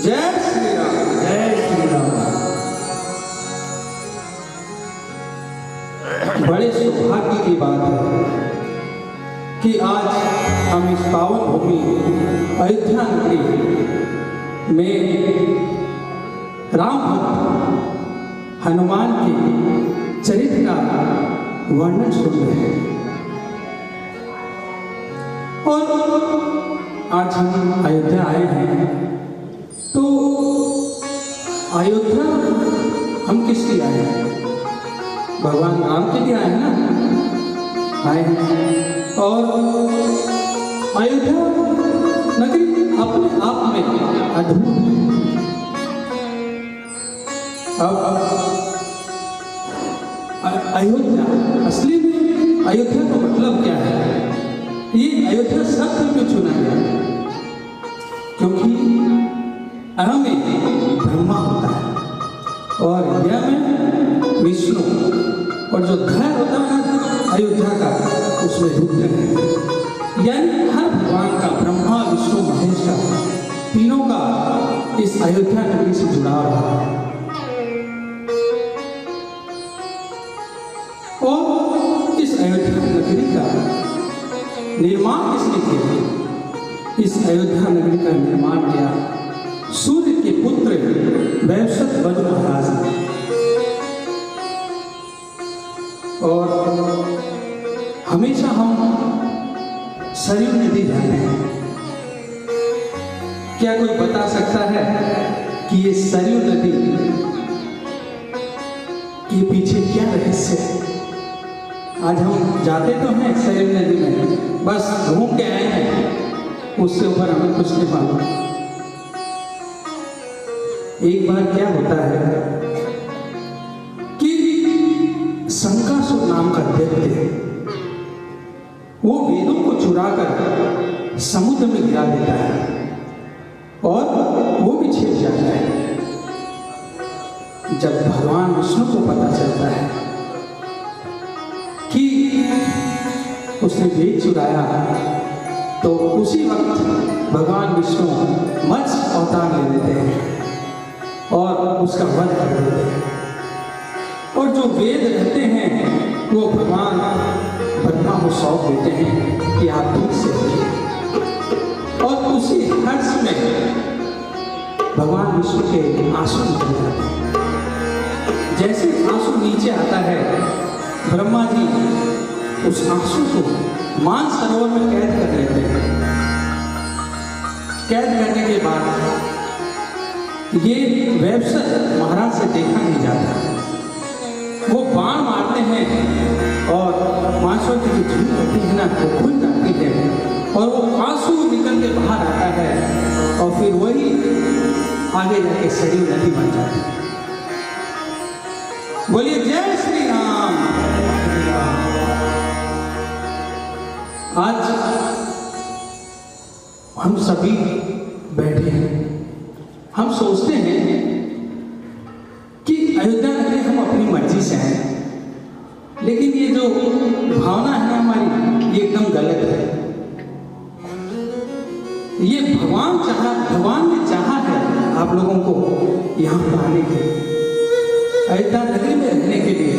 जय श्री राम, जय श्री राम। बड़े सौभाग्य की बात है कि आज हम इस पावन भूमि अयोध्या नगरी में राम भक्त हनुमान के चरित्र का वर्णन सुन रहे हैं। और आज हम अयोध्या आए हैं, तो अयोध्या हम किस लिए आए हैं? भगवान राम के लिए आए हैं ना, आए हैं। और अयोध्या नगरी अपने आप में अद्भुत है। अब अयोध्या असली में अयोध्या का मतलब क्या है? ये अयोध्या शब्द क्यों चुना गया? क्योंकि अ में ब्रह्मा होता है और य में विष्णु, और जो ध होता है अयोध्या का, उसमें रुद्र है। यानी हर भगवान का, ब्रह्मा विष्णु महेश का, तीनों का इस अयोध्या नगरी से जुड़ाव रहा है। और इस अयोध्या नगरी का निर्माण किसने किया? इस अयोध्या नगरी का निर्माण किया सूर्य के पुत्र वैवस्वत वज्र महाराज ने। और हमेशा हम सरयू नदी जाते हैं। क्या कोई बता सकता है कि ये सरयू नदी के पीछे क्या रहस्य है? आज हम जाते तो हैं सरयू नदी में, बस घूम के आए हैं, उससे ऊपर हमें कुछ नहीं मालूम। एक बार क्या होता है कि शंकासुर नाम का दैत्य वो वेदों को चुराकर समुद्र में गिरा देता है और वो भी छिप जाता है। जब भगवान विष्णु को पता चलता है कि उसने वेद चुराया, तो उसी वक्त भगवान विष्णु मत्स्य अवतार ले लेते हैं और उसका वध कर देते हैं। और जो वेद रहते हैं वो भगवान ब्रह्मा को सौंप देते हैं कि आप ठीक से रहिए। और उसी हर्ष में भगवान विष्णु के आंसू निकल जाते हैं। जैसे आंसू नीचे आता है, ब्रह्मा जी उस आंसू को मानसरोवर में कैद कर लेते हैं। कैद करने के बाद ये वैवस्वत महाराज से देखा नहीं जाता। वो बाण मारते हैं और मानसरोवर की जो झील होती है ना, वो खुल जाती है और वो आंसू निकल के बाहर आता है और फिर वही आगे जाके सरयू नदी बन जाती है। बोलिए जय श्री राम। आज हम सभी बैठे हैं, हम सोचते हैं कि अयोध्या नगरी हम अपनी मर्जी से आए, लेकिन ये जो भावना है हमारी, ये एकदम गलत है। ये भगवान ने चाहा है आप लोगों को यहाँ पर आने के लिए, अयोध्या नगरी में रहने के लिए।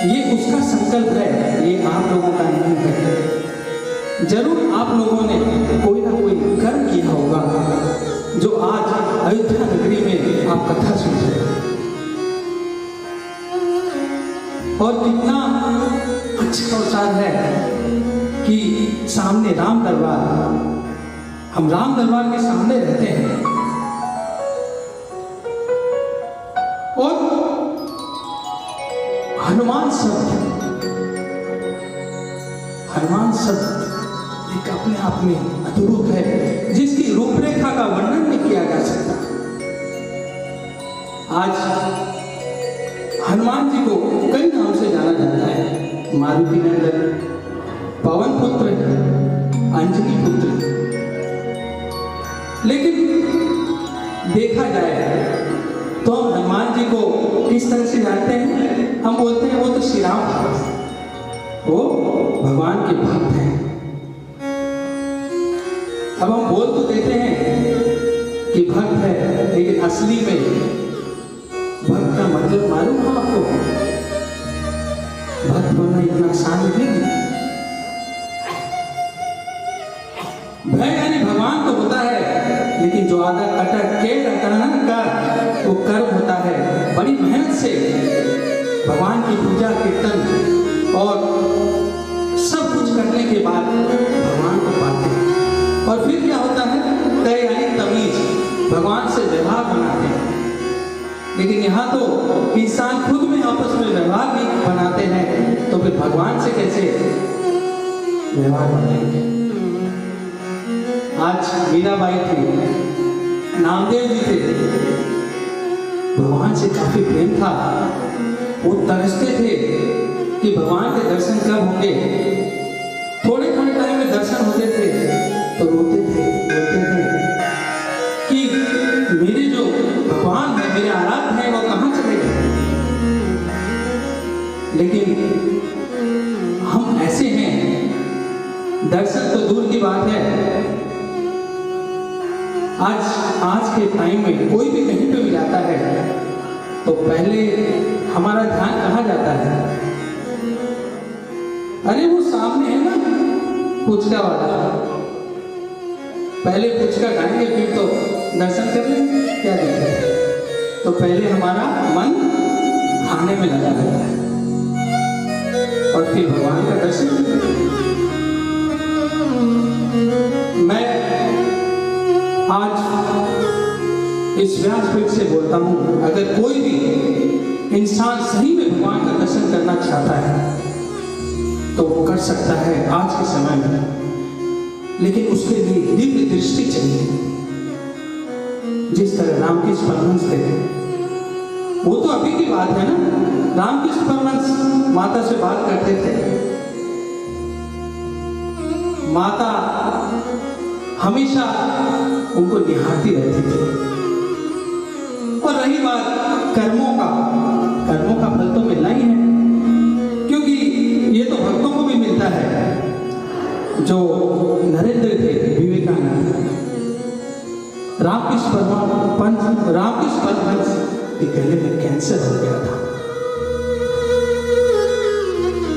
ये उसका संकल्प है, ये आप लोगों का नहीं है। जरूर आप लोगों ने कोई ना कोई कर्म किया होगा जो आज अयोध्या नगरी में आप कथा सुन रहे हैं। और कितना अच्छा अवसर है कि सामने राम दरबार, हम राम दरबार के सामने रहते हैं। और हनुमान शब्द एक अपने आप में अद्भुत है, जिसकी रूपरेखा का वर्णन नहीं किया जा सकता। आज हनुमान जी को कई नाम से जाना जाता है। मारुति नंदन, पवन पुत्र, अंजनी पुत्र। लेकिन देखा जाए तो हम हनुमान जी को किस तरह से जानते हैं? हम बोलते हैं वो तो श्री राम भक्त, वो भगवान के भक्त हैं। अब हम बोल तो देते हैं कि भक्त है, लेकिन असली में भक्त का मतलब मालूम है आपको? भक्त बनना इतना आसान नहीं है। भय यानी भगवान तो होता है, लेकिन जो आधा कटक के रटन का वो कर्म होता है। बड़ी मेहनत से भगवान की पूजा कीर्तन और सब कुछ करने के बाद भगवान को पाते हैं। और फिर क्या होता है? तय यानी तमीज, भगवान से व्यवहार बनाते हैं। लेकिन यहाँ तो इंसान खुद में आपस में व्यवहार नहीं बनाते हैं, तो फिर भगवान से कैसे व्यवहार बनाएंगे? आज मीराबाई थी, नामदेव जी थे, भगवान से काफी प्रेम था। वो तरसते थे कि भगवान के दर्शन कब होंगे। थोड़े थोड़े टाइम में दर्शन होते थे तो रोते थे कि मेरे जो भगवान है, मेरे आराध्य है, वो कहाँ चले गए। लेकिन हम ऐसे हैं, दर्शन तो दूर की बात है। आज के टाइम में कोई भी कहीं पे भी जाता है तो पहले हमारा ध्यान कहाँ जाता है? अरे वो सामने है ना पुचका वाला, पहले पुचका खाएंगे फिर तो दर्शन कर लेंगे, क्या दिक्कत है? तो पहले हमारा मन खाने में लगा रहता है और फिर भगवान का दर्शन करते हैं। मैं आज इस व्यासपीठ से बोलता हूँ, अगर कोई भी इंसान सही में भगवान का दर्शन करना चाहता है तो वो कर सकता है आज के समय में, लेकिन उसके लिए दिव्य दृष्टि चाहिए। जिस तरह रामकृष्ण परमहंस थे, वो तो अभी की बात है ना। रामकृष्ण परमहंस माता से बात करते थे, माता हमेशा उनको निहारती रहती थी। और रही बात कर्मों का फल तो मिलना ही है, क्योंकि ये तो भक्तों को भी मिलता है। जो नरेंद्र थे, विवेकानंद, रामकृष्ण परमहंस के गले में कैंसर हो गया था।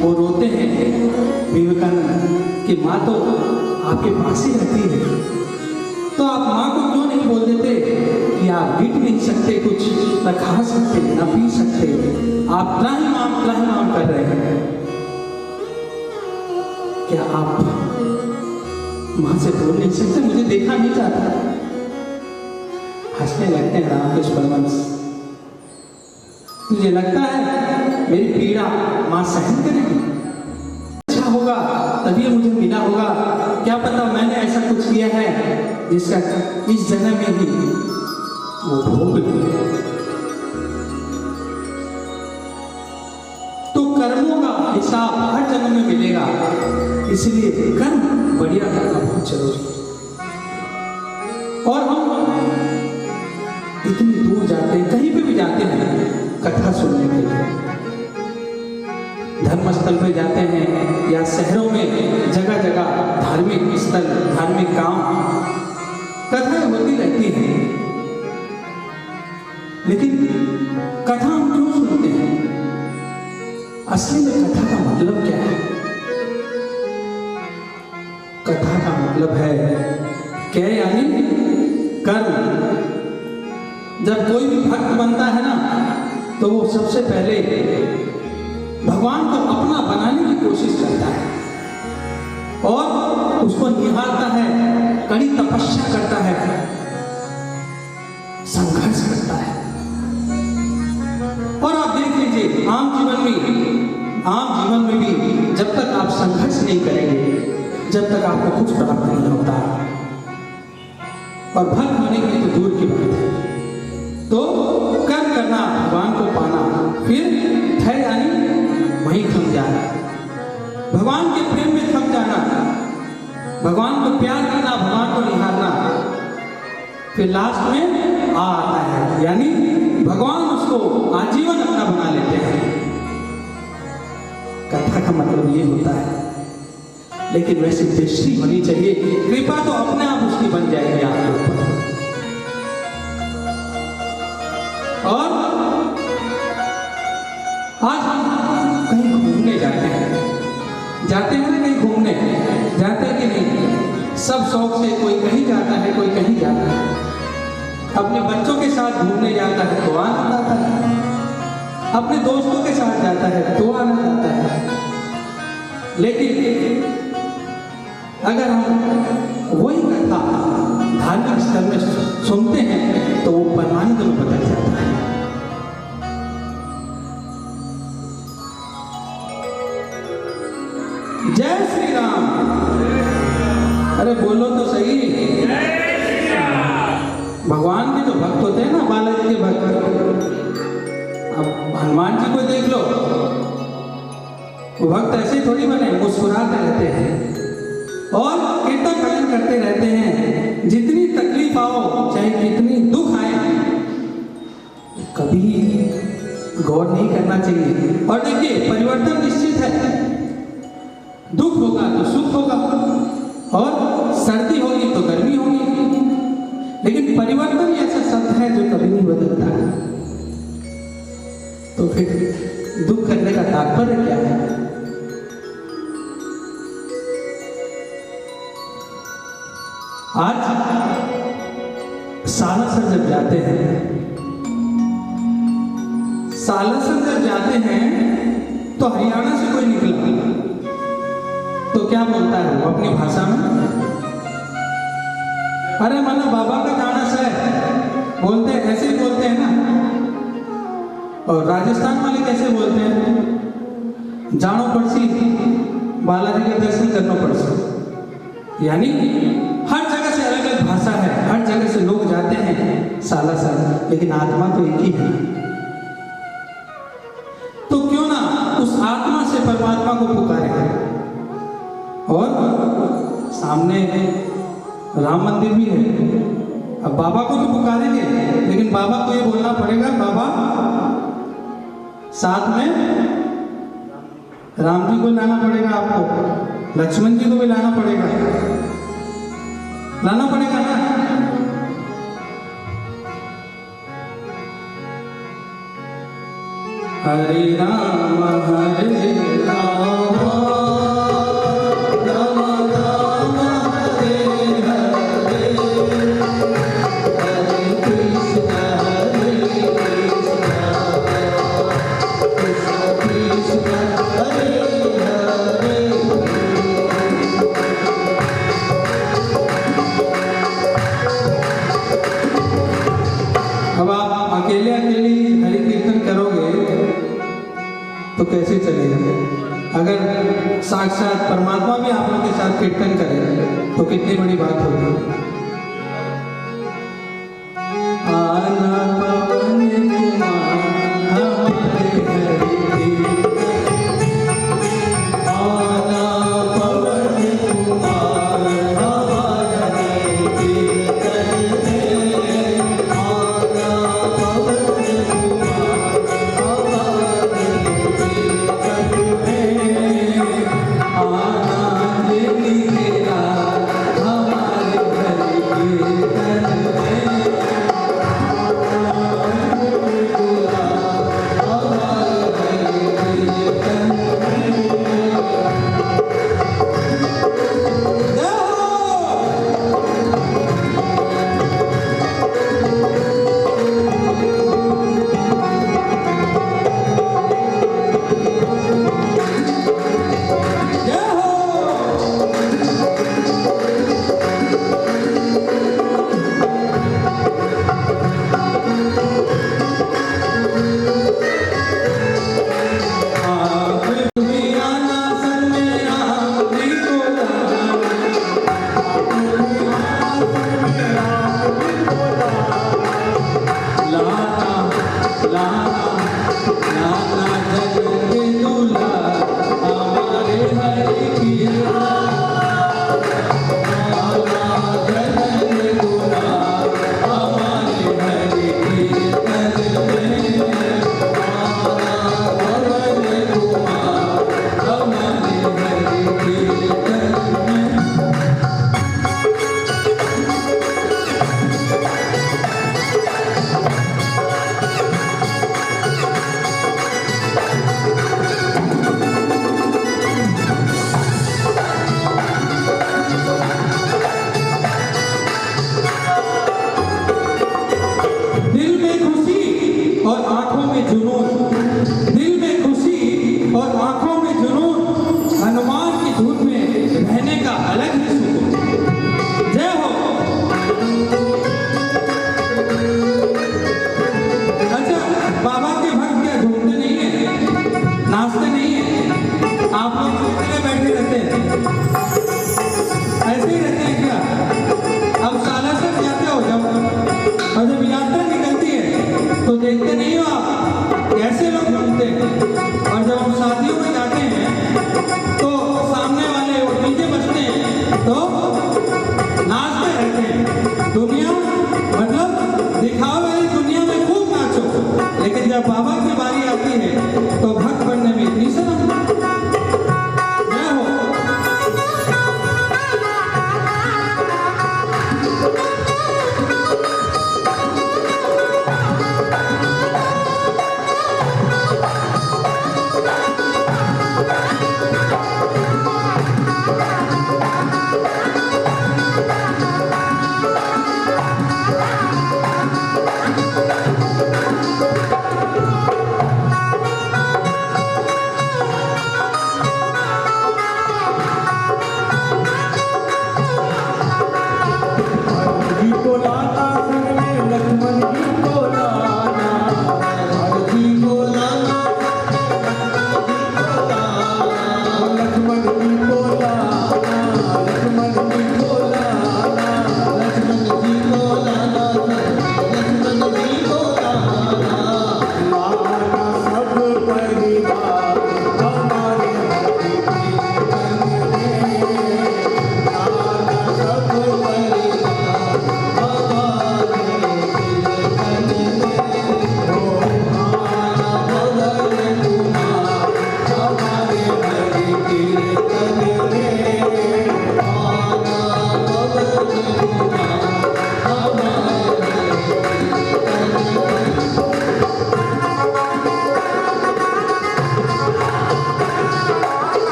वो रोते हैं विवेकानंद कि माँ तो आपके पास ही रहती है, तो आप माँ को क्यों नहीं बोल देते कि आप गिट नहीं सकते, कुछ न खा सकते, न पी सकते, आप त्राहिमाम कर रहे हैं। क्या आप माँ से बोल नहीं सकते? मुझे देखा नहीं जाता। हंसने लगते हैं रामकृष्ण परमहंस। तुझे लगता है मेरी पीड़ा माँ सहन करेगी? अच्छा होगा तभी मुझे मिला होगा, क्या पता मैंने ऐसा कुछ किया है जिसका इस जन्म में ही वो भोग ले। तो कर्मों का हिसाब हर जन्म में मिलेगा, इसलिए कर्म बढ़िया करना बहुत जरूरी है। और हम इतनी दूर जाते हैं, कहीं पे भी जाते हैं कथा सुनने के लिए, धर्मस्थल पे जाते हैं या शहरों में जगह जगह धार्मिक स्थल, धार्मिक काम, कथाएं होती रहती हैं। लेकिन कथा हम क्यों सुनते हैं? असली में कथा का मतलब क्या है? कथा का मतलब है क्या, यानी कर्म। जब कोई भी भक्त बनता है ना, तो वो सबसे पहले भगवान को अपना बनाने की कोशिश करता है और उसको निहारता है, कड़ी तपस्या करता है, संघर्ष करता है। और आप देख लीजिए आम जीवन में भी जब तक आप संघर्ष नहीं करेंगे, जब तक आपको कुछ प्राप्त नहीं होता। और भक्त होने की तो दूर की बात है। तो कर्म करना, भगवान को पाना, फिर है यानी वहीं थम जाना, भगवान के प्रेम में थम जाना, भगवान को प्यार करना, भगवान को निहारना, फिर लास्ट में आता है, यानी भगवान उसको आजीवन अपना बना लेते हैं। कथा का मतलब ये होता है। लेकिन वैसी दृष्टि होनी चाहिए, कृपा तो अपने आप उसकी बन जाएगी आपके ऊपर। सब शौक से कोई कहीं जाता है, कोई कहीं जाता है, अपने बच्चों के साथ घूमने जाता है तो आनंद आता है, अपने दोस्तों के साथ जाता है तो आनंद आता है। लेकिन अगर हम वही कथा धार्मिक स्थल में सुनते हैं तो वो परमानंद में बदल जाता है। जय श्री राम। अरे बोलो तो सही। भगवान के जो भक्त होते हैं ना, बालाजी के भक्त, अब हनुमान जी को देख लो, वो भक्त ऐसे थोड़ी बने, मुस्कुराते रहते हैं और कीर्तन भजन करते रहते हैं। जितनी तकलीफ आओ, चाहे कितनी दुख आए, कभी गौर नहीं करना चाहिए। और देखिए, परिवर्तन निश्चित है। दुख होगा तो सुख होगा, और सर्दी होगी तो गर्मी होगी, लेकिन परिवर्तन ऐसा शब्द है जो कभी नहीं बदलता है। तो फिर दुख करने का तात्पर्य क्या है? आज सालासर जब जाते हैं, सालासर जब जाते हैं तो हरियाणा से कोई निकला तो क्या बोलता है वो अपनी भाषा में? अरे माना बाबा का जाना सर बोलते हैं, ऐसे ही बोलते हैं ना। और राजस्थान वाले कैसे बोलते हैं? जानो पड़सी, बालाजी के दर्शन करना पड़सी। यानी हर जगह से अलग अलग भाषा है, हर जगह से लोग जाते हैं सालासर, लेकिन आत्मा तो एक ही है। तो क्यों ना उस आत्मा से परमात्मा को पुकारे। और सामने राम मंदिर भी है। अब बाबा को तो पुकारेंगे, लेकिन बाबा को ये बोलना पड़ेगा, बाबा साथ में राम जी को लाना पड़ेगा, आपको लक्ष्मण जी को भी लाना पड़ेगा ना। हरे राम हरे राम, अकेले अकेले हरि कीर्तन करोगे तो कैसे चलेगा? अगर साक्षात परमात्मा भी आप लोग के साथ कीर्तन करे तो कितनी बड़ी बात होगी। आना पवन कुमार हमारे हरि, आना पवन कुमार हमारे हरि, और आंखों में जुनून, दिल में खुशी और आंखों में जुनून, हनुमान की धुन में रहने का अलग ही सुकून। जय हो। अच्छा, बाबा के भक्त क्या झूमते नहीं है, नाचते नहीं है? आप लोग कितने बैठे रहते हैं, ऐसे ही रहते हैं क्या? अब सालासर जाते हो जब, और जब यात्रा निकलती है तो देखते नहीं हो आप कैसे लोग झूमते हैं। और जब हम शादियों में जाते हैं तो सामने वाले वो डीजे बजते हैं तो नाचते रहते हैं। दुनिया मतलब दिखावे वाली दुनिया में खूब नाचो, लेकिन जब बाबा की बारी आती है तो भक्त बनने में इतनी शर्म। जय हो।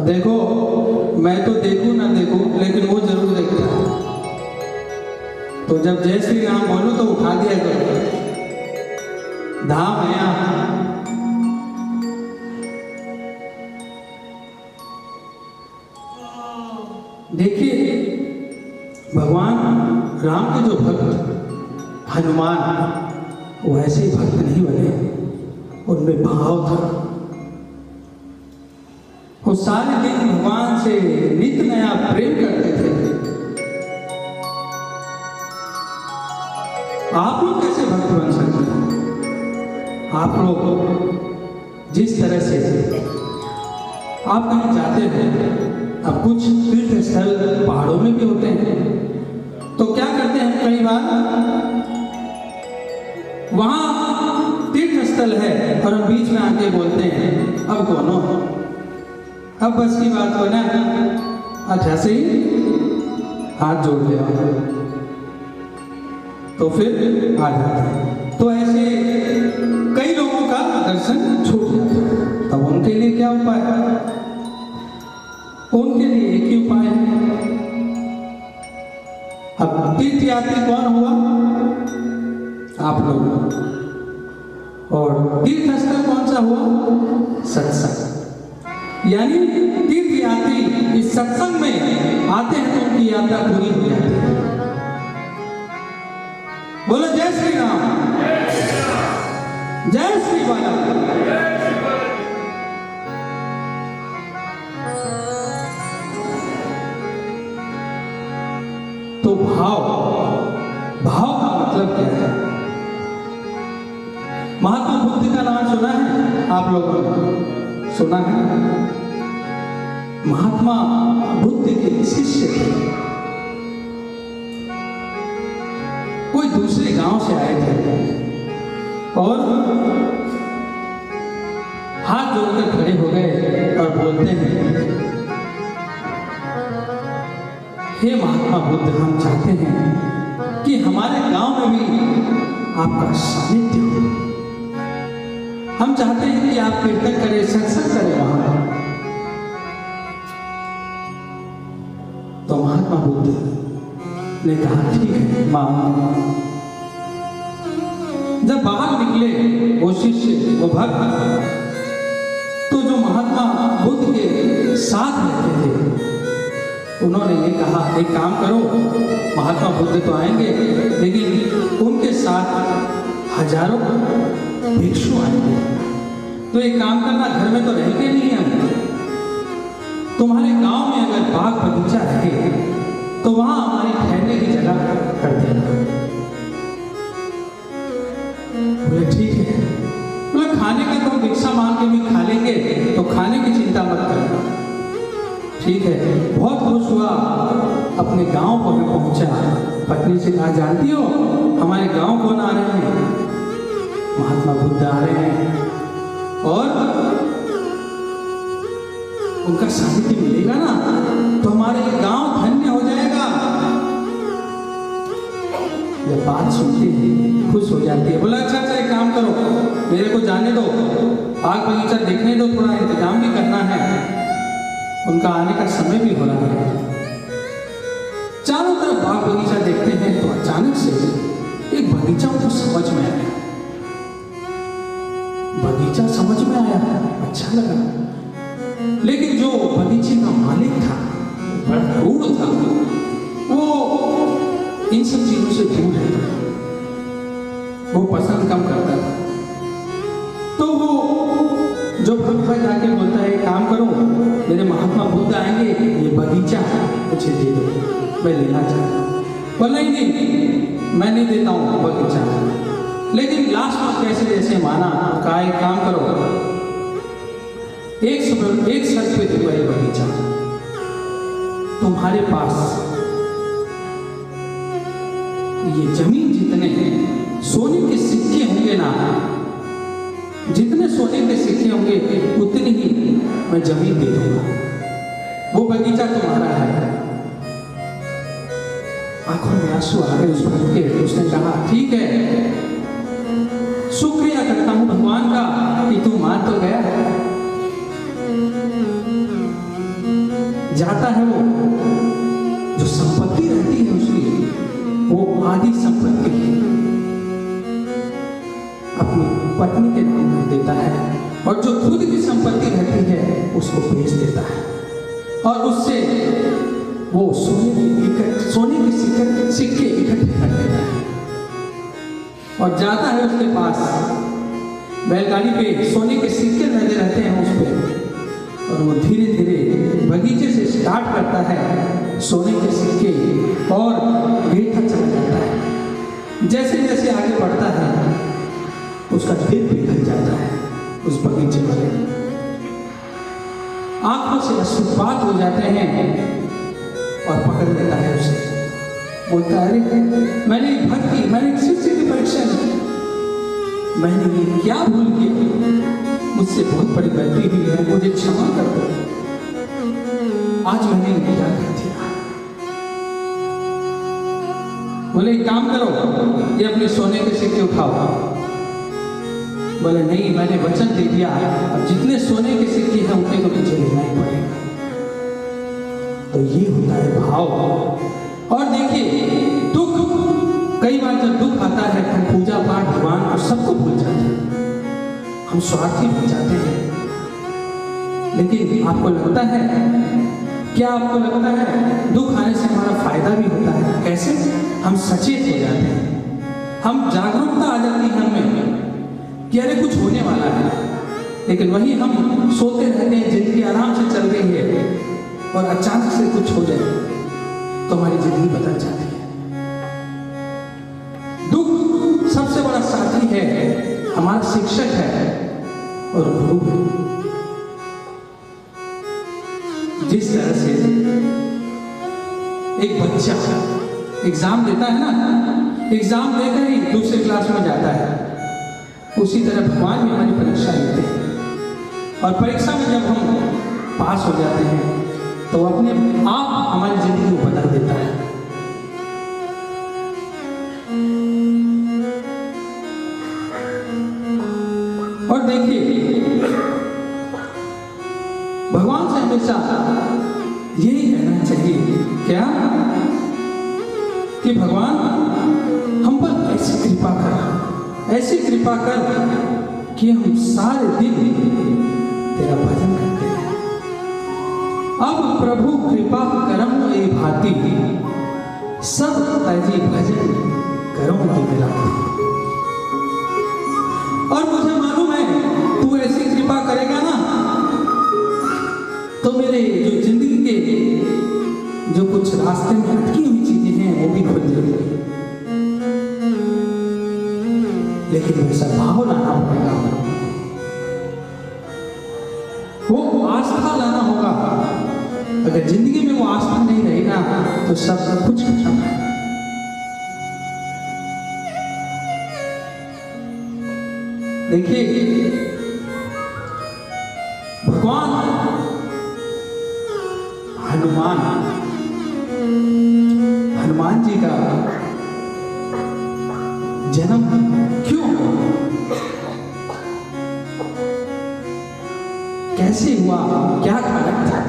देखो, मैं तो देखूं ना देखूं, लेकिन वो जरूर देखता है। तो जब जय श्री राम बोलूं तो उठा दिया करो, धाम है यहाँ। देखिए, भगवान राम के जो भक्त हनुमान, वो ऐसे भक्त नहीं बने, उनमें भाव था। वो सारे दिन भगवान से नित्य नया प्रेम करते थे। आप लोग कैसे भक्त बन सकते हैं? आप लोग जिस तरह से आप कहीं जाते हैं, अब कुछ तीर्थ स्थल पहाड़ों में भी होते हैं, तो क्या करते हैं कई बार, वहां तीर्थ स्थल है और हम बीच में आके बोलते हैं अब कौन हो, अब बस की बात हो ना, अच्छा से ही हाथ जोड़ लिया तो फिर आ जाते हैं। तो ऐसे कई लोगों का दर्शन छूट जाता है। तब उनके लिए क्या उपाय है? उनके लिए एक ही उपाय है। अब तीर्थ यात्री कौन हुआ? आप लोग। और तीर्थ स्थल कौन सा हुआ? सत्संग। यानी तीर्थ यात्री इस सत्संग में आते हैं तो उनकी यात्रा पूरी हो जाती है। बोलो जय श्री राम, जय श्री बाला। तो भाव का मतलब क्या है? महात्मा बुद्ध का नाम सुना है आप लोगों ने? सुना है? महात्मा बुद्ध के शिष्य थे, कोई दूसरे गांव से आए थे और हाथ जोड़कर खड़े हो गए और बोलते हैं, हे महात्मा बुद्ध, हम चाहते हैं कि हमारे गांव में भी आपका सानिध्य हो। हम चाहते हैं कि आप कीर्तन करें, सत्संग करें वहां। तो महात्मा बुद्ध ने कहा, ठीक है मां। जब बाहर निकले वो शिष्य, वो भक्त, तो जो महात्मा बुद्ध के साथ रहते थे उन्होंने ये कहा, एक काम करो, महात्मा बुद्ध तो आएंगे लेकिन उनके साथ हजारों भिक्षु आएंगे, तो एक काम करना, घर में तो रहेंगे नहीं हम, तुम्हारे गांव में अगर बाग बगीचा रहे तो वहां हमारी ठहरने की जगह कर देना। बोले ठीक है। बोले खाने का तो हम भिक्षा मांग के भी खा लेंगे, तो खाने की चिंता मत करना। ठीक है। बहुत खुश हुआ, अपने गांव पर पहुंचा, पत्नी से कहा, जानती हो हमारे गांव कौन आ रहे हैं? महात्मा बुद्ध आ रहे हैं और उनका सानिध्य मिलेगा ना तो हमारे ये गांव धन्य हो जाएगा। ये बात सुनते ही खुश हो जाती है। बोला अच्छा एक काम करो, मेरे को जाने दो, बाग बगीचा देखने दो, थोड़ा इंतजाम भी करना है, उनका आने का समय भी हो रहा है। चारों तरफ बाग बगीचा देखते हैं तो अचानक से एक बगीचा उनको समझ में आया। बगीचा समझ में आया, अच्छा लगा, लेकिन जो बगीचे का मालिक था बड़ा क्रूर था, वो इन सब चीजों से दूर रहता, वो पसंद कम करता था। तो वो जो भक्त जाके बोलता है, काम करो, मेरे महात्मा बुद्ध आएंगे, ये बगीचा मुझे दे दो, मैं लेना चाहता हूँ। बोला नहीं, मैं नहीं देता हूँ बगीचा। लेकिन लास्ट में कैसे जैसे माना, कहा एक काम करो, एक शर्त पे दूंगा ये बगीचा, तुम्हारे पास ये जमीन जितने सोने के सिक्के होंगे ना, जितने सोने के सिक्के होंगे उतनी ही मैं जमीन दे दूंगा, वो बगीचा तुम्हारा है। आंखों में आंसू आ गए उस भक्त के। उसने कहा ठीक है, शुक्रिया करता हूं भगवान का कि तू मान तो गया। जाता है वो, जो संपत्ति रहती है उसकी, वो आदि संपत्ति अपनी पत्नी के नाम कर देता है, और जो खुद की संपत्ति रहती है उसको बेच देता है, और उससे वो सोने के सिक्के इकट्ठे कर देता है। और जाता है उसके पास, बैलगाड़ी पे सोने के सिक्के लगे रहते हैं उस पे, और वो धीरे धीरे बगीचे से स्टार्ट करता है सोने के सिक्के, और बेटा चला जाता है। जैसे जैसे आगे बढ़ता है उसका दिल पिघल जाता है उस बगीचे वाले, आंखों से अश्रुपात हो जाते हैं, और पकड़ लेता है उसे। बोलता है, अरे मैंने भक्ति, मैंने शिष्य की परीक्षा की, मैंने ये क्या भूल किया, मुझसे बहुत बड़ी गलती हुई है, मुझे क्षमा कर दो, आज मैंने क्या कर दिया। बोले एक काम करो, ये अपने सोने के सिक्के उठाओ। बोले नहीं, मैंने वचन दे दिया, अब जितने सोने के सिक्के हैं उतने तो मुझे लेना ही पड़ेगा। तो ये होता है भाव। और देखिए, दुख, कई बार जब दुख आता है हम पूजा पाठ भगवान को सबको भूल जाते हैं, हम स्वार्थी बन जाते हैं। लेकिन आपको लगता है, क्या आपको लगता है दुख आने से हमारा फायदा भी होता है? कैसे? हम सचेत हो जाते हैं, हम जागरूकता आ जाती है हमें कि अरे कुछ होने वाला है। लेकिन वही हम सोते रहते हैं, जिंदगी आराम से चल रही है, और अचानक से कुछ हो जाए तो हमारी जिंदगी बदल जाती है। दुख सबसे बड़ा साथी है, हमारा शिक्षक है और गुरु है। जिस तरह से एक बच्चा एग्जाम देता है ना, एग्जाम देकर ही दूसरे क्लास में जाता है, उसी तरह भगवान भी हमारी परीक्षा लेते हैं। और परीक्षा में जब हम पास हो जाते हैं तो अपने आप हमारी जिंदगी को बदल देता है। और देखिए, भगवान से हमेशा यही कहना चाहिए क्या कि भगवान हम पर ऐसी कृपा कर, ऐसी कृपा कर कि हम सारे दिन तेरा भजन करते हैं। अब प्रभु कृपा करम ए भांति सब तजी भजन करो मेरा। और मुझे मालूम है तू ऐसी कृपा करेगा ना तो मेरे जो जिंदगी के जो कुछ रास्ते में अटकी हुई चीजें हैं वो भी खुल जाएंगी। लेकिन वैसा भाव लाना पड़ेगा, वो आस्था लाना होगा। अगर जिंदगी में वो आस्था नहीं रही ना तो सब कुछ खत्म है। देखिए, भगवान हनुमान जी का जन्म क्यों हुआ, कैसे हुआ, क्या कारण था?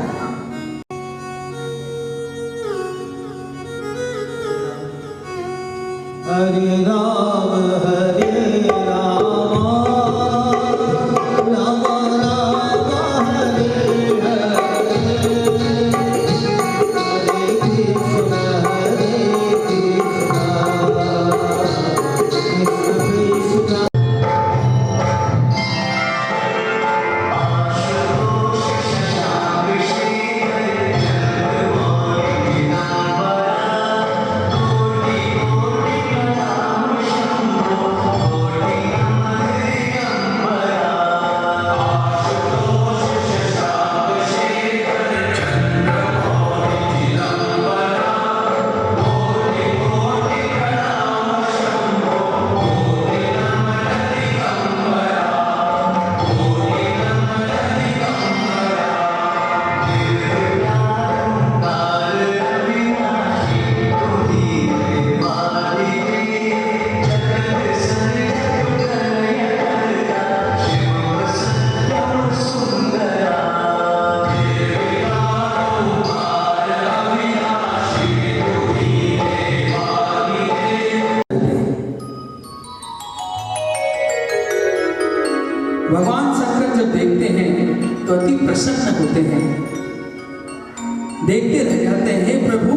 हरे राम हरे राम राम राम हरे हरे, हरे कृष्ण कृष्ण कृष्ण। भगवान शंकर जब देखते हैं तो अति प्रसन्न होते हैं, देखते रह जाते हैं। हे प्रभु,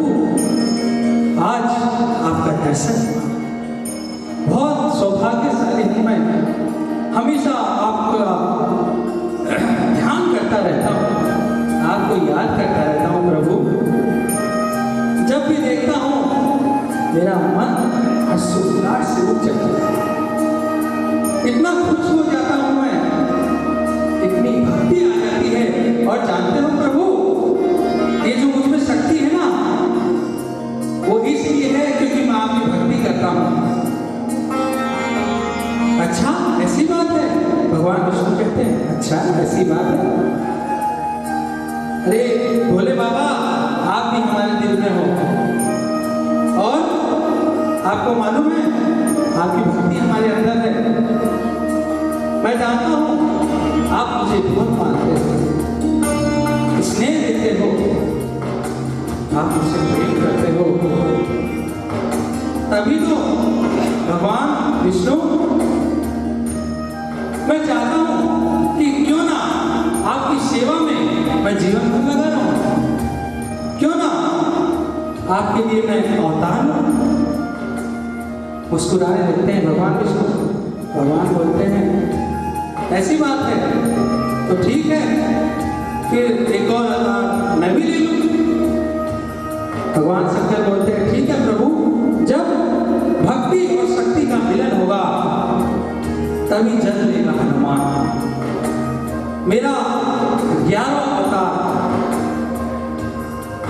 आज आपका दर्शन हुआ, बहुत सौभाग्यशाली हूं मैं, हमेशा आपका ध्यान करता रहता हूं, आपको याद करता रहता हूं प्रभु। जब भी देखता हूं मेरा मन हर्षोल्लास से उठ जाता है, इतना खुश हो जाता हूं मैं, इतनी भक्ति आ जाती है। और जानते हो प्रभु, ये जो मुझ में शक्ति है ना वो इसलिए है क्योंकि मैं आपकी भक्ति करता हूं। अच्छा, ऐसी बात है? भगवान विष्णु कहते हैं अच्छा ऐसी बात है। अरे भोले बाबा, आप भी हमारे दिल में हो और आपको मालूम है आपकी भक्ति हमारे अंदर है। मैं जानता हूं आप मुझे बहुत मानते हो, स्नेह देते हो, आप मुझसे प्रेम करते हो, तभी तो भगवान विष्णु मैं चाहता हूं कि क्यों ना आपकी सेवा में मैं जीवन भर लगा रहूं, क्यों ना आपके लिए मैं अवतार लूं। मुस्कुराने लगते हैं भगवान विष्णु। भगवान बोलते हैं ऐसी बात है तो ठीक है, फिर एक और अवतार मैं भी ले लूं। भगवान शंकर बोलते हैं ठीक है प्रभु, जब भक्ति और शक्ति का मिलन होगा तभी जन्म लेगा हनुमान। मेरा 11वां अवतार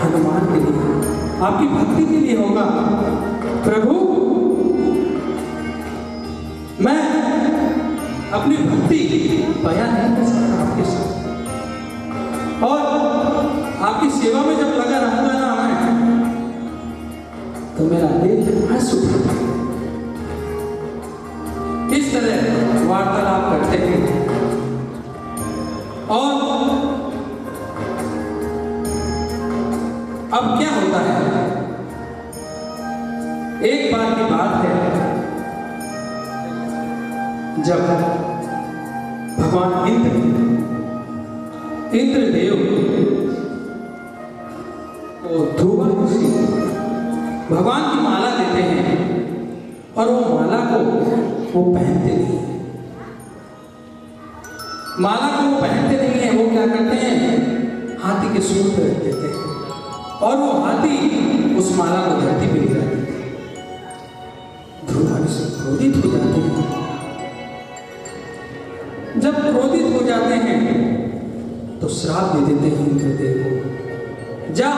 हनुमान के लिए, आपकी भक्ति के लिए होगा। प्रभु, मैं अपनी भक्ति बयान नहीं कर सकता आपके साथ, और आपकी सेवा में जब लगा रहूंगा ना मैं, तो मेरा दिल हंस उठेगा। इस तरह वार्तालाप करते हैं। और अब क्या होता है, एक बार की बात है जब भगवान इंद्रदेव को ध्रुव ऋषि भगवान की माला देते हैं और वो माला को वो पहनते नहीं, माला को वो पहनते नहीं है। वो क्या करते हैं, हाथी के सूंड पर रख देते हैं और वो हाथी उस माला को धरती पे गिरा देते हैं। ध्रुव ऋषि क्रोधित हो जाते हैं। जब क्रोधित हो जाते हैं तो श्राप दे देते हैं इंद्रदेव को, जा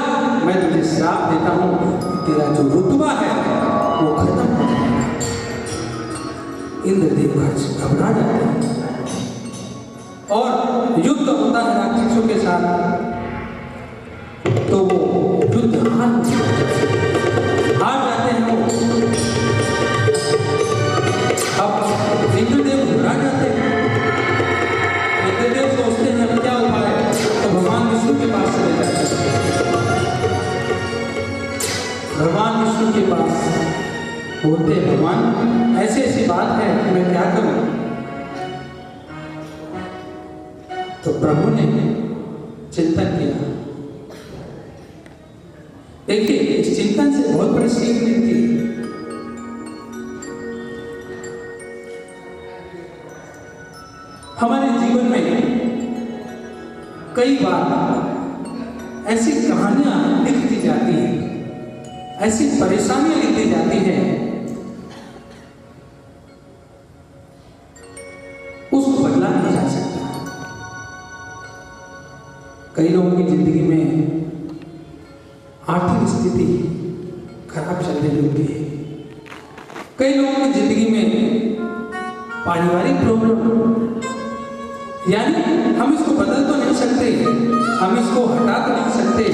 मैं तुझे श्राप देता हूं, तेरा जो रुतबा है वो खत्म हो जाएगा। इंद्रदेव घबरा जाते हैं और युद्ध होता है राक्षसों के साथ। तो वो युद्ध हार जाते हैं वो। अब इंद्रदेव घबरा जाते हैं। इंद्रदेव सोचते हैं अब क्या उपाय है, तो भगवान विष्णु के पास चले जाते हैं। भगवान विष्णु के पास बोलते हैं, भगवान ऐसी ऐसी बात है, मैं क्या करूं? तो प्रभु ने चिंतन किया। देखिए, इस चिंतन से बहुत बड़ी सीख मिलती है। हमारे जीवन में कई बार ऐसी कहानियां लिख दी जाती हैं, ऐसी परेशानियां लिख दी जाती हैं, उसको बदला नहीं जा सकता। कई लोगों की जिंदगी में आर्थिक स्थिति खराब चलने लगती है। कई लोगों की जिंदगी में पारिवारिक प्रॉब्लम, यानी हम इसको बदल तो नहीं सकते, हम इसको हटा तो नहीं सकते,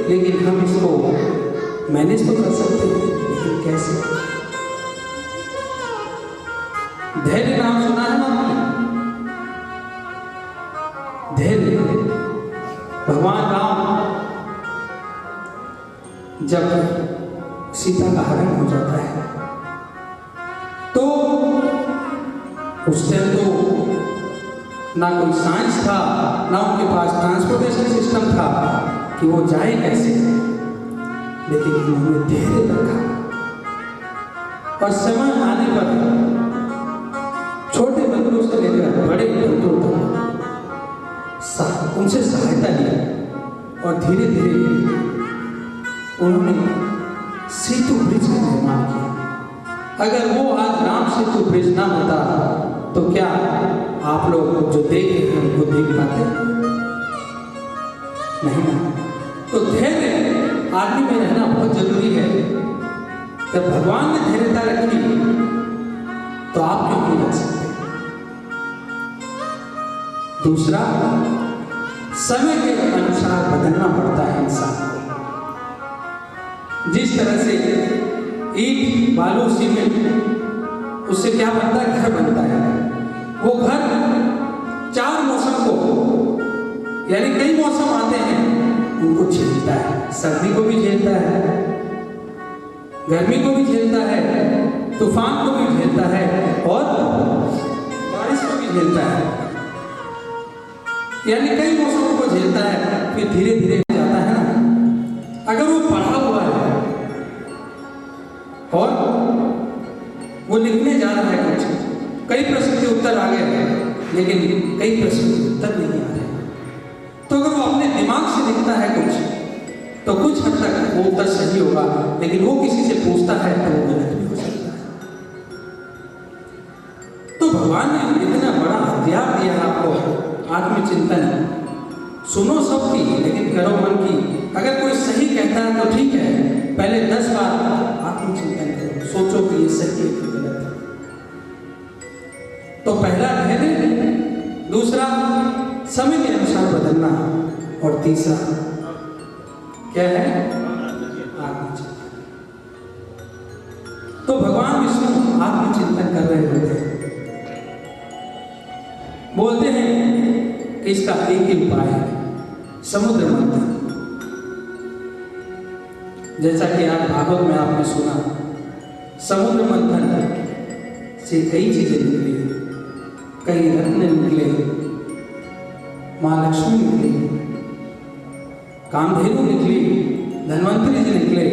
लेकिन हम इसको मैनेज तो कर सकते हैं। लेकिन कैसे? धैर्य नाम सुना है ना आपने? धैर्य। भगवान राम जब सीता का हरण हो जाता है तो उस टाइम तो ना कोई साइंस था, ना उनके पास ट्रांसपोर्टेशन सिस्टम था कि वो जाए कैसे, लेकिन उन्होंने धैर्य रखा और समय आने पर छोटे बंदरों से लेकर बड़े बंदरों तक उनसे सहायता ली और धीरे धीरे उन्होंने सेतु ब्रिज का निर्माण किया। अगर वो आज राम सेतु ब्रिज ना होता तो क्या आप लोग जो देख रहे हैं उनको देख पाते? नहीं ना। तो धैर्य आदमी में रहना बहुत जरूरी है। जब भगवान ने धैर्यता रखी तो आप क्यों नहीं रख सकते? दूसरा, समय के अनुसार बदलना पड़ता है इंसान को। जिस तरह से ईंट, बालू, सीमेंट, उससे क्या बनता है? घर बनता है। वो घर 4 मौसम को, यानी कई मौसम आते हैं, उनको झेलता है। सर्दी को भी झेलता है, गर्मी को भी झेलता है, तूफान को भी झेलता है और बारिश को भी झेलता है। यानी कई मौसमों को झेलता है, फिर धीरे धीरे जाता है ना। अगर वो पढ़ा हुआ है और वो लिखने जा रहा है कुछ, कई प्रश्न के उत्तर आ गए लेकिन कई प्रश्न के उत्तर नहीं आ रहे, तो अगर वो अपने दिमाग से लिखता है कुछ तो कुछ हद तक वो उत्तर सही होगा, लेकिन वो किसी से पूछता है तो वो गलत भी हो सकता है। तो भगवान ने इतना बड़ा हथियार दिया है आपको, आत्मचिंतन। सुनो सबकी लेकिन करो मन की। अगर कोई सही कहता है तो ठीक है, पहले 10 बार आत्मचिंतन करो, सोचो कि ये सही है कि गलत है। तो पहला धैर्य, दूसरा समय के अनुसार बदलना, और तीसरा क्या है, आत्मचिंतन। तो भगवान विष्णु आत्मचिंतन कर रहे होते हैं। बोलते हैं कि इसका एक ही उपाय है, समुद्र मंथन। जैसा कि आज भागवत में आपने सुना, समुद्र मंथन से कई चीजें निकली, कई रत्न निकले, मां लक्ष्मी निकली, कामधेनु निकली, धन्वंतरी जी निकले।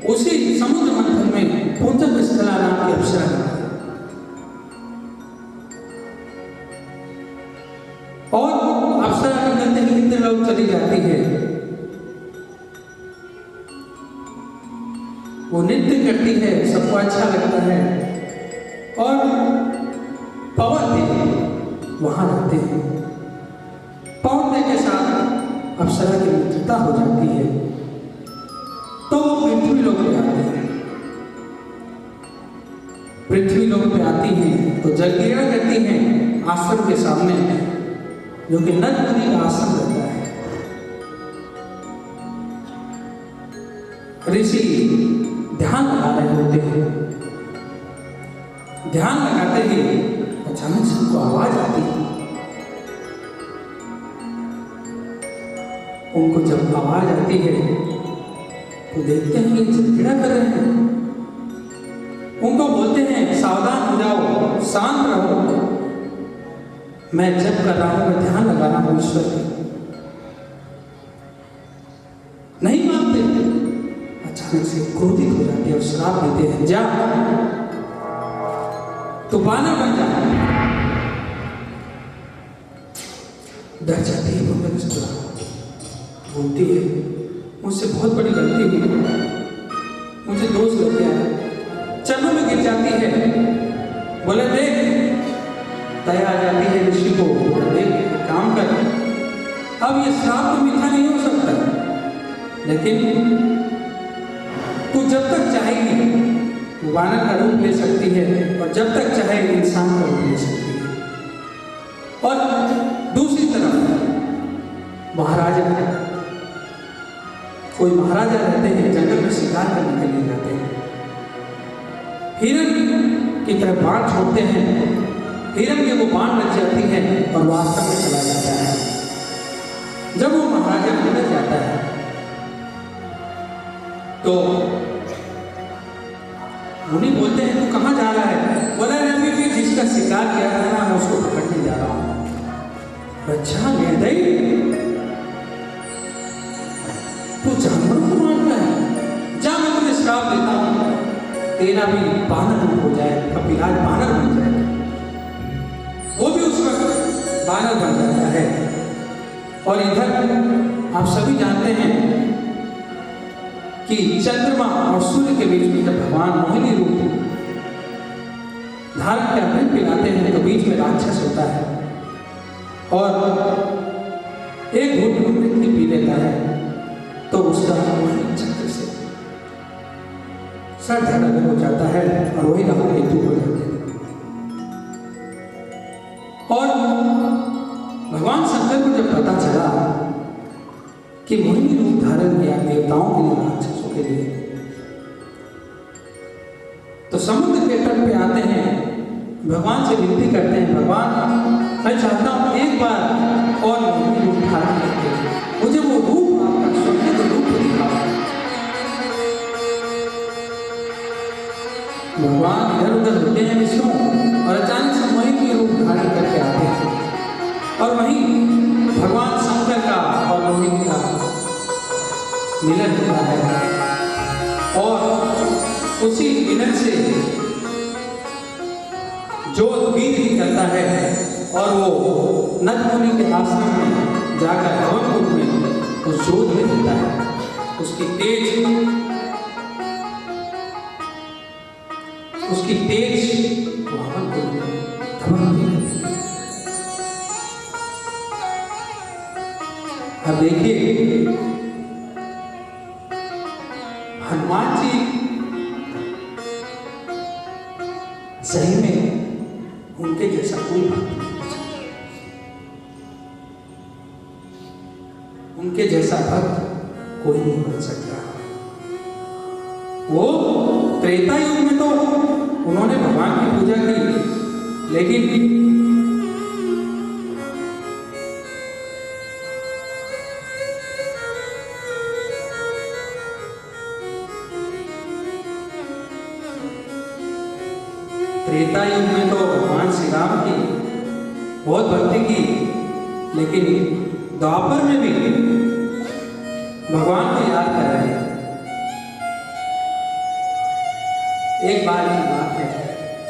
उसी समुद्र मंथन में पूतन स्थला नाम की अप्सरा निकली। और अप्सरा निकलते ही इंद्र लोग चली जाती है, वो नृत्य करती है, सबको अच्छा लगता है। और पवन देव वहां रहते हैं। पवन देव के साथ अप्सरा की मित्रता हो जाती है, तो वो पृथ्वी लोक पे आते हैं। पृथ्वी लोक पे आती हैं तो जल क्रीड़ा करती हैं आश्रम के सामने, जो कि नद मुनि का आश्रम रहता है। ऋषि ध्यान लगा रहे होते हैं। ध्यान लगाते ही अचानक से उनको आवाज आती है। उनको जब आवाज आती है तो देखते हैं कि झगड़ा कर रहे हैं। उनको बोलते हैं सावधान हो जाओ, शांत रहो, मैं जप कर रहा हूं, मैं ध्यान लगा रहा हूं ईश्वर के। नहीं मानते, अचानक से क्रोधित हो जाते हैं और श्राप देते हैं, जा तो बानर बन जा। डर जाती है बोलती है, मुझसे बहुत बड़ी गलती हुई, मुझे दोष लग गया। चरणों में गिर जाती है, बोले देख, दया आ जाती है ऋषि को, देख काम कर, अब ये श्राप तो मीठा नहीं हो सकता, लेकिन तू जब तक चाहेगी वानर का रूप ले सकती है, और जब तक चाहे इंसान का रूप ले सकती है। और दूसरी तरफ महाराजा, कोई महाराजा रहते हैं, जंगल में शिकार करने के लिए जाते हैं, हिरण की तरफ बाण छोड़ते हैं, हिरण के वो बाण लग जाती है और वो आश्रम में चला जाता है। जब वो महाराजा अंदर जाता है तो मुनि बोलते हैं तू कहाँ जा रहा है? बोला अभी भी जिसका शिकार किया था ना, मैं उसको पकड़ने जा रहा हूँ। अच्छा निर्दयी, तू जानवर को मारता है, जा मैं तुझे श्राप देता हूँ, तेरा भी बानर रूप हो जाए, कपिलाज बानर बन जाए। वो भी उस वक्त बानर बन जाता है। और इधर आप सभी जानते हैं कि चंद्रमा और सूर्य के बीच में जब भगवान मोहिनी रूप धारण के अमृत पिलाते हैं तो बीच में राक्षस होता है और एक घूंट अमृत भी पी लेता है, तो उसका चक्र से सर धड़ हो जाता है और वही राहु केतु हो जाते हैं। और भगवान शंकर को जब पता चला कि मोहिनी रूप धारण किया देवताओं के लिए, राक्षसों के लिए, तो समुद्र के तट पे आते हैं, भगवान से विनती करते हैं, भगवान मैं चाहता हूं एक बार और मोहिनी रूप धारण करके मुझे वो रूप आपका स्वर्ग रूप दिखाओ। भगवान इधर उधर होते हैं विष्णु, और अचानक से मोहिनी रूप धारण करके आते हैं, और वहीं भगवान शंकर का और मोहिनी का मिलन होता है। और उसी मिलन से ज्योत बीज निकलता है और वो नद मुनि के आश्रम में जाकर हवन कुंड में उस ज्योत में देता है। उसकी तेज वो हवन कुंड में धमकती रहती है। अब देखिए हनुमान जी सही में उनके जैसा कोई भक्त नहीं। उनके जैसा भक्त कोई नहीं बन सकता। वो त्रेता युग में तो उन्होंने भगवान की पूजा की, लेकिन त्रेता युग में तो भगवान श्री राम की बहुत भक्ति की, लेकिन द्वापर में भी भगवान को याद कर रहे हैं। एक बार की बात है,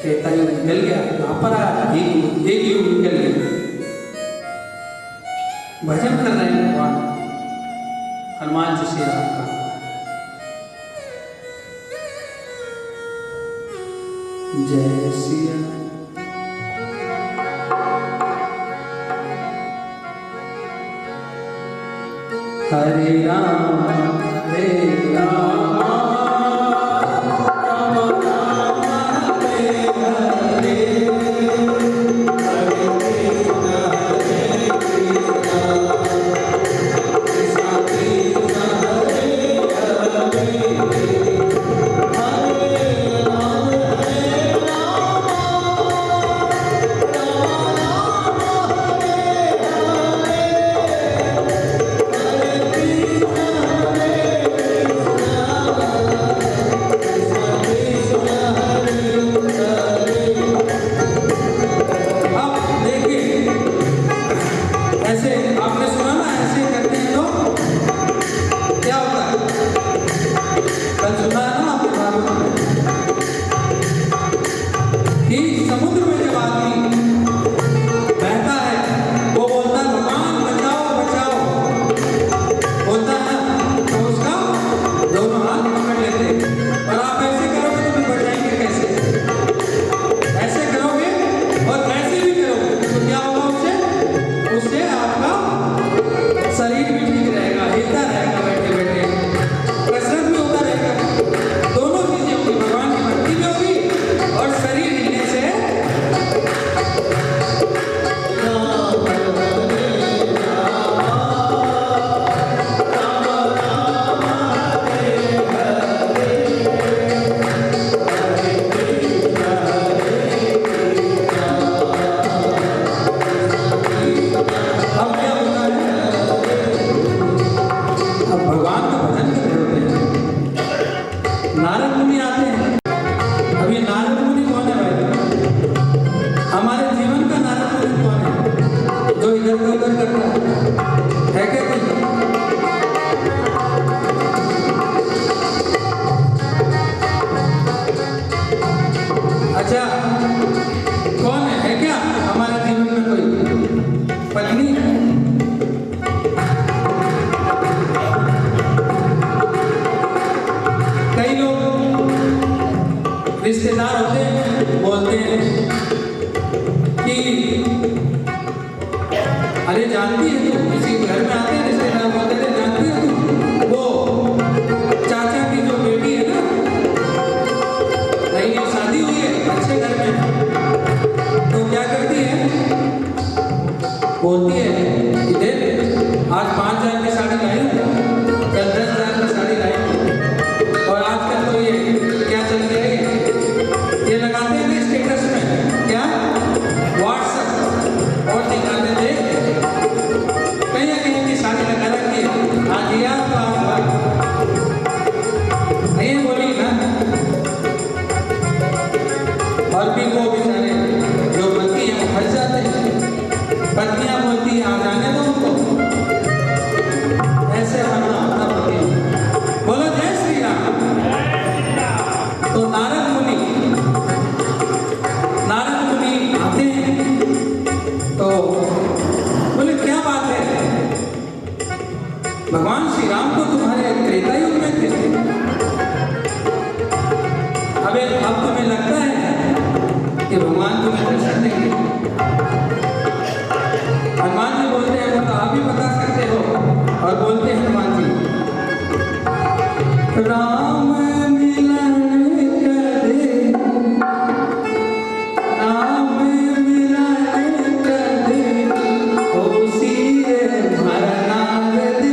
त्रेता युग निकल गया, द्वापर आया, एक युग निकल गया, भजन कर रहे हैं भगवान हनुमान जी श्री राम का। जय सिया हरे राम हरे राम राम राम हरे हरे, हरे कृष्णा हरे कृष्णा, कृष्णा कृष्णा हरे हरे, समुद्र में जब आदमी बहता है वो बोलता है भगवान बचाओ बचाओ, बोलता है तो उसका दोनों हाथ पकड़ लेते। और आप ऐसे करोगे तो फिर बचाएंगे कैसे? ऐसे करोगे और ऐसे भी करोगे तो क्या होगा उससे? उससे आपका शरीर भी ठीक रहेगा, हिलता रहेगा, बैठे बैठे कसरत भी होता रहेगा, दोनों चीजें होगी, भगवान की भक्ति में होगी और शरीर हिलने से नारद मुनि आते हैं। अब ये नारद मुनि कौन है भाई? हमारे जीवन का नारद मुनि कौन है जो इधर को उधर करता है क्या कोई? अच्छा कौन है क्या हमारे जीवन में कोई? पत्नी है, कई लोग रिश्तेदार होते हैं, बोलते हैं कि अरे जानती है तू, किसी घर में आते हैं रिश्तेदार, बोलते हैं जानती है तू वो चाचा की जो बेटी है ना, नई शादी हुई है अच्छे घर में, तो क्या करती है? बोलती है कि देख आज 5,000 की साड़ी लाई हूँ, कल 10,000 की साड़ी लाई हूँ, और आजकल तो ये क्या चल गया है, ये लगाते हैं ना स्टेटस में, क्या व्हाट्सएप, और दिखाते थे कहीं ना कहीं की शादी लगा रखी है, आज ये तो आप नहीं बोली ना। और भी वो बेचारे जो पति है वो फंस जाते हैं, पत्नियां बोलती है आ जाने दो उनको, ऐसे बनना होता पति। बोलो जय श्री राम। तो नारद मुनि आते हैं तो बोले क्या बात है, भगवान श्री राम को तुम्हारे त्रेता युग में थे, अब तुम्हें लगता है कि भगवान तुम्हें दर्शन देंगे? हनुमान जी बोलते हैं वो तो आप ही बता सकते हो, और बोलते हैं हनुमान जी राम मिलन करे, राम मिलन करे, उसी रे भर नारद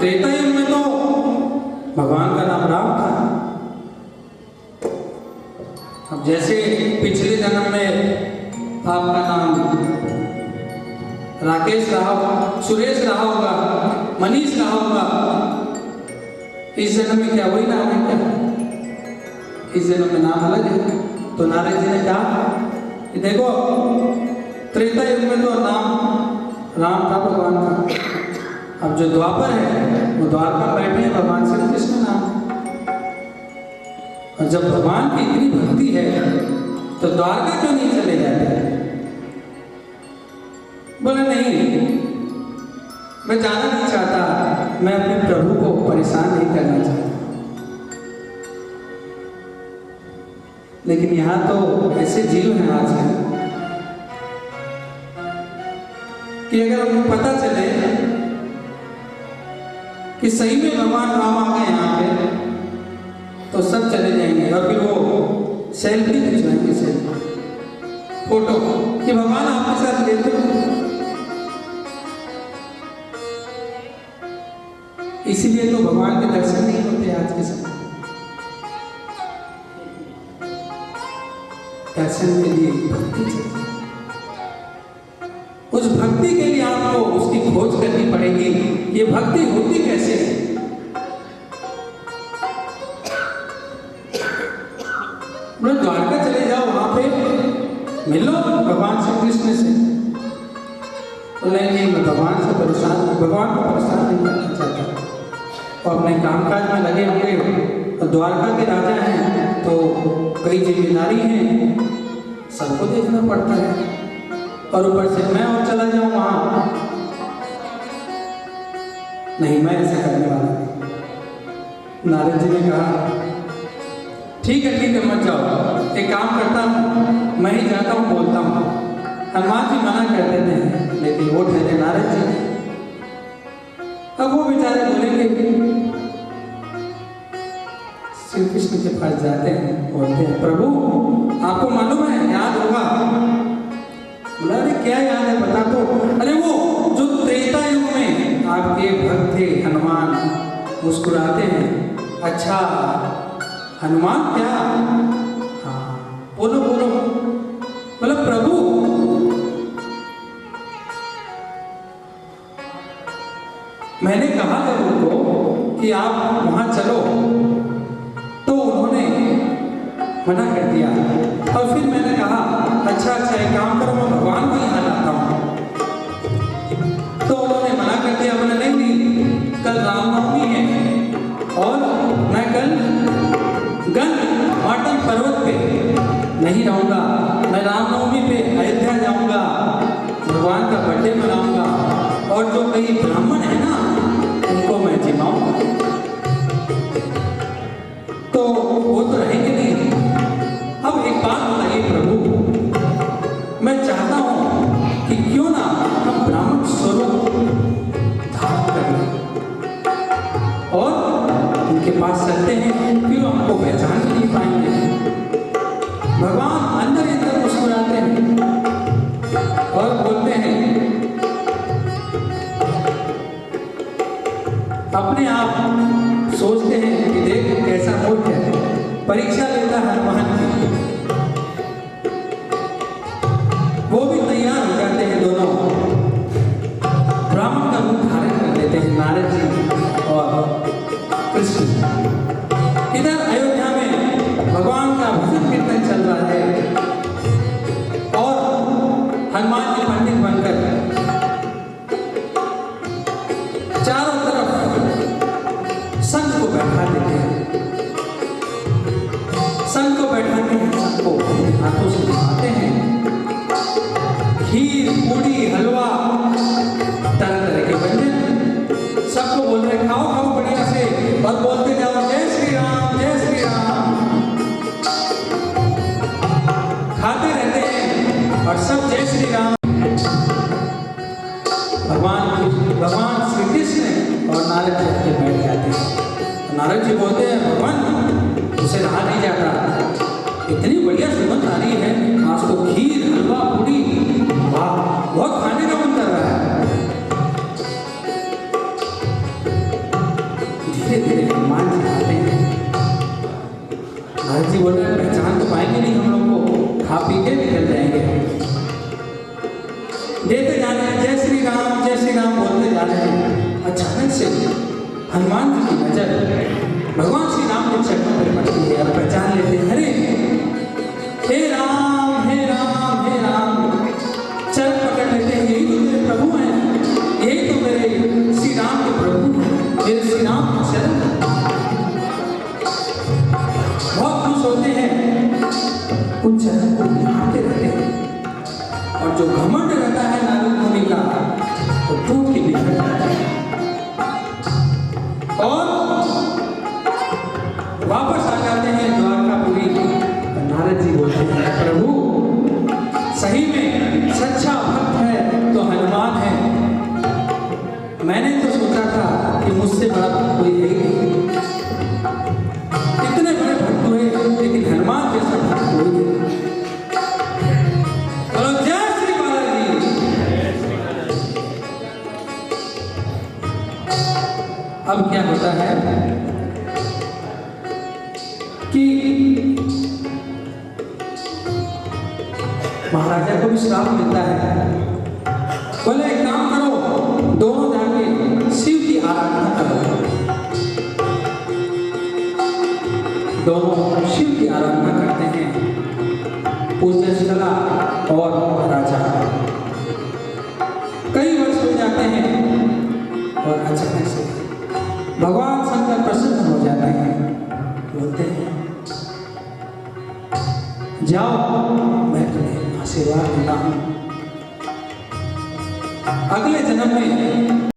त्रेता युग में तो भगवान का नाम राम था। अब जैसे पिछले जन्म में आपका नाम राकेश रहा होगा, सुरेश रहा होगा, मनीष रहा होगा, इस जन्म में क्या वही नाम है क्या? इस जन्म में नाम अलग है। तो नारद जी ने कहा कि देखो त्रेता युग में तो नाम राम था भगवान का, अब जो द्वापर है वो द्वारका में बैठे हैं भगवान श्री कृष्ण नाम। और जब भगवान की इतनी भक्ति है तो द्वारका क्यों नहीं चले जाते? बोले नहीं, मैं जाना नहीं चाहता, मैं अपने प्रभु को परेशान नहीं करना चाहता। लेकिन यहाँ तो ऐसे जीव हैं आजकल कि अगर उनको पता चले कि सही में भगवान राम आ गए यहाँ पे, तो सब चले जाएंगे और फिर वो सेल्फी खिंचवाएंगे, सेल्फी फोटो कि भगवान आपके साथ लेते हो। इसीलिए तो भगवान के दर्शन नहीं होते आज के समय। दर्शन के लिए भक्ति चाहिए। उस भक्ति के लिए आपको उसकी खोज करनी पड़ेगी। ये भक्ति होती कैसे है? द्वारका चले जाओ, वहां पे मिलो भगवान श्री कृष्ण से। तो नहीं, मैं भगवान को परेशान नहीं करना चाहता। और अपने कामकाज में लगे होंगे और द्वारका के राजा हैं तो कई जिम्मेदारी हैं, सबको देखना पड़ता है। और ऊपर से मैं और चला जाऊं वहां, नहीं, मैं ऐसे करने वाला नहीं। नारद जी ने कहा ठीक है मत जाओ, एक काम करता हूं, मैं ही जाता हूं, बोलता हूं। हनुमान जी मना कर देते हैं, लेकिन वो ठहरे नारद जी। अब वो बेचारे बोलेंगे, श्री कृष्ण के पास जाते हैं, बोलते हैं प्रभु आपको मालूम है, याद होगा। बोला अरे क्या याद है, बता तो। अरे वो जो त्रेता युग में आपके भक्त थे हनुमान, मुस्कुराते हैं। अच्छा हनुमान क्या? हाँ बोलो बोलो। बोला प्रभु मैंने कहा जब उनको कि आप वहां चलो, तो उन्होंने मना कर दिया। और फिर मैंने कहा अच्छा एक काम करो, मैं भगवान को यहाँ लाता हूँ। तो उन्होंने मना कर दिया, बोला नहीं, कल रामनवमी है और मैं कल माटन पर्वत पे नहीं रहूंगा, मैं रामनवमी पे अयोध्या जाऊंगा, भगवान का बर्थडे मनाऊंगा और जो कई ब्राह्मण है ना उनको मैं जिमाऊंगा। तो वो तो रहेंगे नहीं। अब एक बात बताइए प्रभु, मैं चाहता हूं कि क्यों ना हम ब्राह्मण स्वरूप धारण करें और उनके पास चलते हैं, फिर हमको पहचान भी नहीं पाएंगे। भगवान अंदर अंदर मुस्कुराते हैं और बोलते हैं, अपने आप सोचते हैं कि देख कैसा मूर्ख है, परीक्षा लेता है हनुमान की। वो भी तैयार हो जाते हैं, दोनों ब्राह्मण का रूप धारण कर लेते हैं, नारद जी और कृष्ण। इधर अयोध्या में भगवान का भजन कीर्तन चल रहा है और हनुमान जी पंडित बनकर चारों तरफ संत को बैठा देते हैं। संत को बैठाते हैं, संत को अपने हाथों से दिखाते हैं खीर, पूड़ी, हलवा, तरह तरह के व्यंजन। सबको बोल रहे खाओ खाओ बढ़िया से, और बोलते जाओ जय श्री राम जय श्री राम। खाते रहते हैं और सब जय श्री राम। भगवान श्री कृष्ण और नारद जी के बैठ जाते हैं। नारद जी बोलते हैं भगवान उसे रहा नहीं जाता, इतनी बढ़िया सुगंध आ रही है, आज तो खीर, हलवा, पूड़ी, वाह बहुत खाने का मन कर रहा है। पीछे निकल जाएंगे। देते जाने जय श्री राम बोलते जा रहे हैं। अचानक से हनुमान जी की नजर भगवान श्री राम के चरणों पर पड़ती है और पहचान लेते हैं, अरे हे राम हे राम हे राम। चरण पकड़ लेते हैं, यही तो मेरे प्रभु हैं, यही तो मेरे श्री राम के प्रभु हैं, मेरे श्री राम के चरण। बहुत खुश होते हैं, उन चरण को निहारते रहते हैं और जो घमंड रहता है नारद मुनि का वो टूट के बिखर जाता है। और वापस आ जाते हैं द्वारकापुरी। नारद जी बोलते हैं, प्रभु सही में सच्चा भक्त है तो हनुमान है। मैंने तो सोचा था कि मुझसे बड़ा भक्त कोई है ही नहीं, इतने बड़े भक्त हुए लेकिन हनुमान जैसा भक्त कोई नहीं। और जय श्री बालाजी। अब क्या होता है कि महाराजा को भी श्राप मिलता है, बोले एक काम करो, दोनों जाके शिव की आराधना करो। दोनों शिव की आराधना करते हैं, पूज्य शिला और राजा। कई वर्ष हो जाते हैं और अचानक से भगवान शंकर प्रसन्न हो जाते हैं, बोलते हैं जाओ मैं तुम्हें आशीर्वाद देता हूं, अगले जन्म में